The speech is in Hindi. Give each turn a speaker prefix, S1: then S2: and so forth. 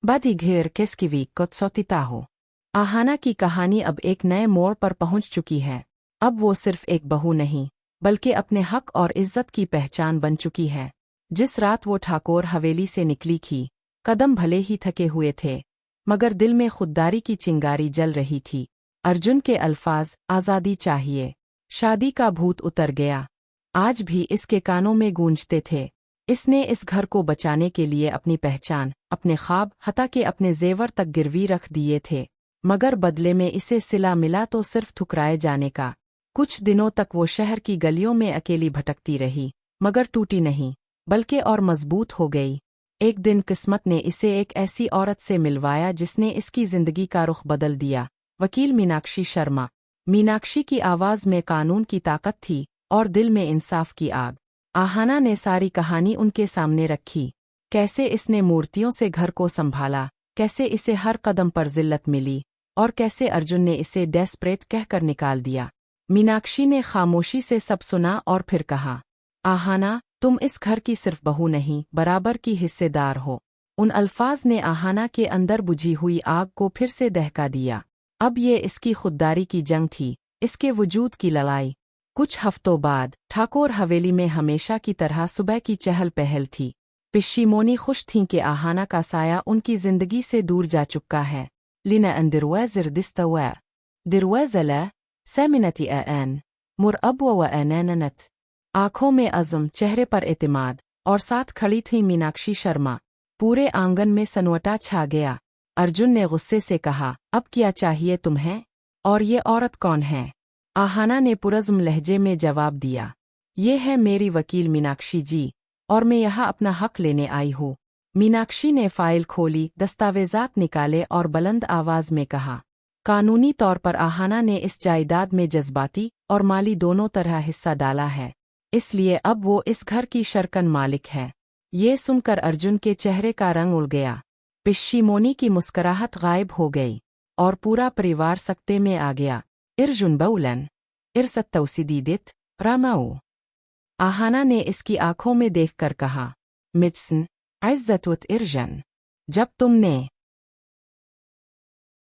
S1: बधिघेर किसकी वीक सोतिता हो। आहाना की कहानी अब एक नए मोड़ पर पहुंच चुकी है। अब वो सिर्फ एक बहू नहीं, बल्कि अपने हक और इज्जत की पहचान बन चुकी है। जिस रात वो ठाकुर हवेली से निकली थी, कदम भले ही थके हुए थे, मगर दिल में खुददारी की चिंगारी जल रही थी। अर्जुन के अल्फाज, आज़ादी चाहिए, शादी का भूत उतर गया, आज भी इसके कानों में गूंजते थे। इसने इस घर को बचाने के लिए अपनी पहचान, अपने ख्वाब, हत्ता के अपने जेवर तक गिरवी रख दिए थे, मगर बदले में इसे सिला मिला तो सिर्फ ठुकराए जाने का। कुछ दिनों तक वो शहर की गलियों में अकेली भटकती रही, मगर टूटी नहीं, बल्कि और मजबूत हो गई। एक दिन किस्मत ने इसे एक ऐसी औरत से मिलवाया जिसने इसकी जिंदगी का रुख बदल दिया। वकील मीनाक्षी शर्मा। मीनाक्षी की आवाज़ में कानून की ताकत थी और दिल में इंसाफ की आग। आहाना ने सारी कहानी उनके सामने रखी। कैसे इसने मूर्तियों से घर को संभाला, कैसे इसे हर कदम पर जिल्लत मिली, और कैसे अर्जुन ने इसे डेस्परेट कहकर निकाल दिया। मीनाक्षी ने खामोशी से सब सुना और फिर कहा, आहाना, तुम इस घर की सिर्फ बहू नहीं, बराबर की हिस्सेदार हो। उन अल्फाज ने आहाना के अंदर बुझी हुई आग को फिर से दहका दिया। अब ये इसकी खुददारी की जंग थी, इसके वजूद की लड़ाई। कुछ हफ्तों बाद ठाकुर हवेली में हमेशा की तरह सुबह की चहल पहल थी। पिशीमोनी खुश थीं कि आहाना का साया उनकी जिंदगी से दूर जा चुका है। लिना अंदिरवाजिर दिस्तवा दिरवाजला सेमिनती एन मुरअब व एननत। आंखों में अज़म, चेहरे पर एतमाद, और साथ खड़ी थी मीनाक्षी शर्मा। पूरे आंगन में सन्नाटा छा गया। अर्जुन ने गुस्से से कहा, अब क्या चाहिए तुम्हें, और ये औरत कौन है? आहाना ने पुरज़्म लहजे में जवाब दिया, ये है मेरी वकील मीनाक्षी जी, और मैं यहाँ अपना हक लेने आई हूँ। मीनाक्षी ने फाइल खोली, दस्तावेजात निकाले और बुलंद आवाज़ में कहा, कानूनी तौर पर आहाना ने इस जायदाद में जज्बाती और माली दोनों तरह हिस्सा डाला है, इसलिए अब वो इस घर की शर्कन मालिक है। ये सुनकर अर्जुन के चेहरे का रंग उड़ गया। पिशीमोनी की मुस्कुराहट गायब हो गई और पूरा परिवार सकते में आ गया। इर्जुन बउलन इरसत्तौसिदीदित रामाऊ। आहाना ने इसकी आंखों में देखकर कहा, मिजसन इज्जतुत इर्जन, जब तुमने